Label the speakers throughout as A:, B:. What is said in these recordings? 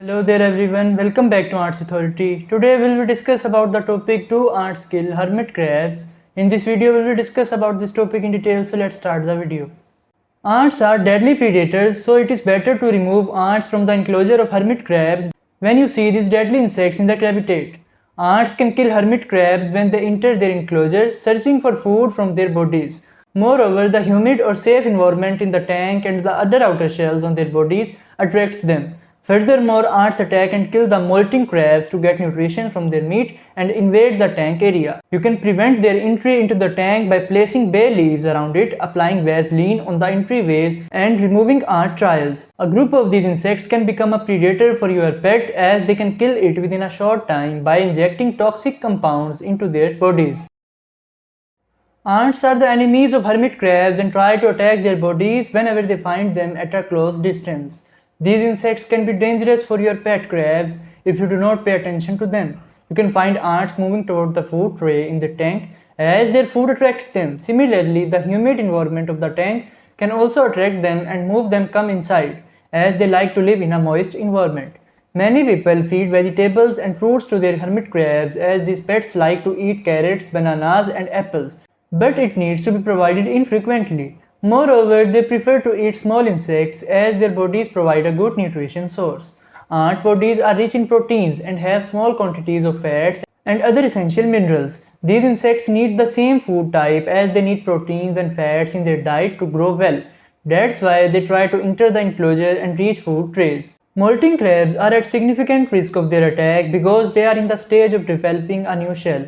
A: Hello there everyone, welcome back to Arts Authority. Today we will discuss about the topic 2 art skill Hermit Crabs. In this video we will discuss about this topic in detail, so let's start the video. Ants are deadly predators, so it is better to remove ants from the enclosure of hermit crabs when you see these deadly insects in the habitat. Ants can kill hermit crabs when they enter their enclosure, searching for food from their bodies. Moreover, the humid or safe environment in the tank and the other outer shells on their bodies attracts them. Furthermore, ants attack and kill the molting crabs to get nutrition from their meat and invade the tank area. You can prevent their entry into the tank by placing bay leaves around it, applying Vaseline on the entryways, and removing ant trails. A group of these insects can become a predator for your pet, as they can kill it within a short time by injecting toxic compounds into their bodies. Ants are the enemies of hermit crabs and try to attack their bodies whenever they find them at a close distance. These insects can be dangerous for your pet crabs if you do not pay attention to them. You can find ants moving toward the food tray in the tank as their food attracts them. Similarly, the humid environment of the tank can also attract them and move them come inside, as they like to live in a moist environment. Many people feed vegetables and fruits to their hermit crabs, as these pets like to eat carrots, bananas and apples, but it needs to be provided infrequently. Moreover, they prefer to eat small insects as their bodies provide a good nutrition source. Ant bodies are rich in proteins and have small quantities of fats and other essential minerals. These insects need the same food type, as they need proteins and fats in their diet to grow well. That's why they try to enter the enclosure and reach food trays. Molting crabs are at significant risk of their attack because they are in the stage of developing a new shell.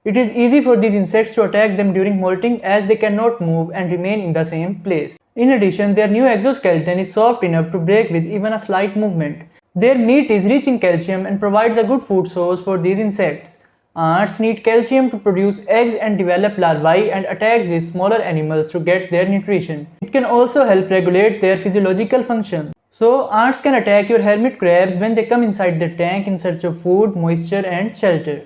A: It is easy for these insects to attack them during molting, as they cannot move and remain in the same place. In addition, their new exoskeleton is soft enough to break with even a slight movement. Their meat is rich in calcium and provides a good food source for these insects. Ants need calcium to produce eggs and develop larvae and attack these smaller animals to get their nutrition. It can also help regulate their physiological function. So, ants can attack your hermit crabs when they come inside the tank in search of food, moisture and shelter.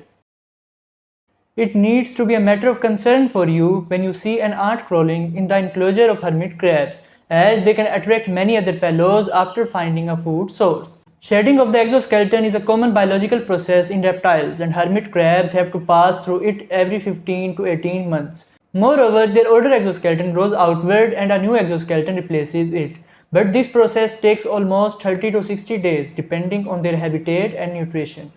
A: It needs to be a matter of concern for you when you see an ant crawling in the enclosure of hermit crabs, as they can attract many other fellows after finding a food source. Shedding of the exoskeleton is a common biological process in reptiles, and hermit crabs have to pass through it every 15 to 18 months. Moreover, their older exoskeleton grows outward and a new exoskeleton replaces it. But this process takes almost 30 to 60 days depending on their habitat and nutrition.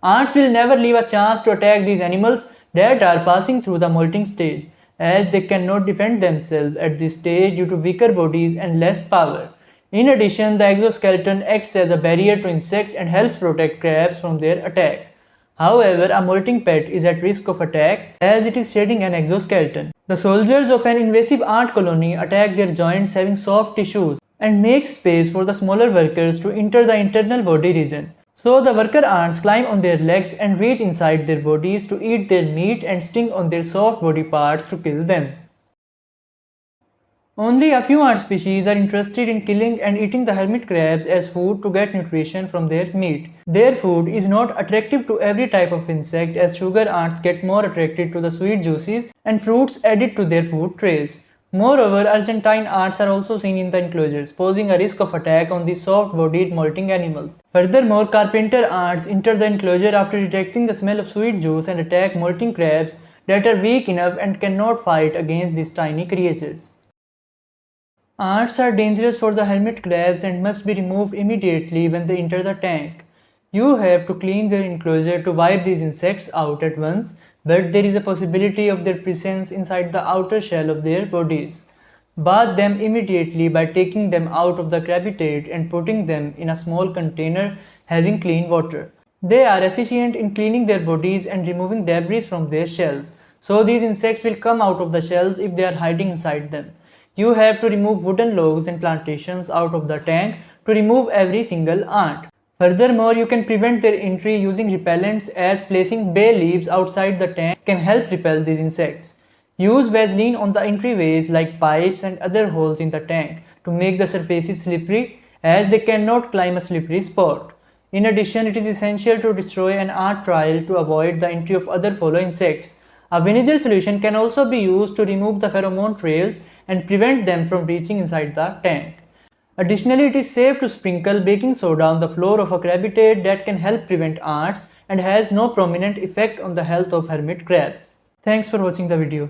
A: Ants will never leave a chance to attack these animals that are passing through the molting stage, as they cannot defend themselves at this stage due to weaker bodies and less power. In addition, the exoskeleton acts as a barrier to insect and helps protect crabs from their attack. However, a molting pet is at risk of attack as it is shedding an exoskeleton. The soldiers of an invasive ant colony attack their joints having soft tissues and makes space for the smaller workers to enter the internal body region. So the worker ants climb on their legs and reach inside their bodies to eat their meat and sting on their soft body parts to kill them. Only a few ant species are interested in killing and eating the hermit crabs as food to get nutrition from their meat. Their food is not attractive to every type of insect, as sugar ants get more attracted to the sweet juices and fruits added to their food trays. Moreover, Argentine ants are also seen in the enclosures, posing a risk of attack on these soft-bodied molting animals. Furthermore, carpenter ants enter the enclosure after detecting the smell of sweet juice and attack molting crabs that are weak enough and cannot fight against these tiny creatures. Ants are dangerous for the hermit crabs and must be removed immediately when they enter the tank. You have to clean their enclosure to wipe these insects out at once, but there is a possibility of their presence inside the outer shell of their bodies. Bath them immediately by taking them out of the habitat and putting them in a small container having clean water. They are efficient in cleaning their bodies and removing debris from their shells, so these insects will come out of the shells if they are hiding inside them. You have to remove wooden logs and plantations out of the tank to remove every single ant. Furthermore, you can prevent their entry using repellents, as placing bay leaves outside the tank can help repel these insects. Use Vaseline on the entryways like pipes and other holes in the tank to make the surfaces slippery, as they cannot climb a slippery spot. In addition, it is essential to destroy an ant trail to avoid the entry of other follow insects. A vinegar solution can also be used to remove the pheromone trails and prevent them from reaching inside the tank. Additionally, it is safe to sprinkle baking soda on the floor of a crabbitate that can help prevent ants and has no prominent effect on the health of hermit crabs. Thanks for watching the video.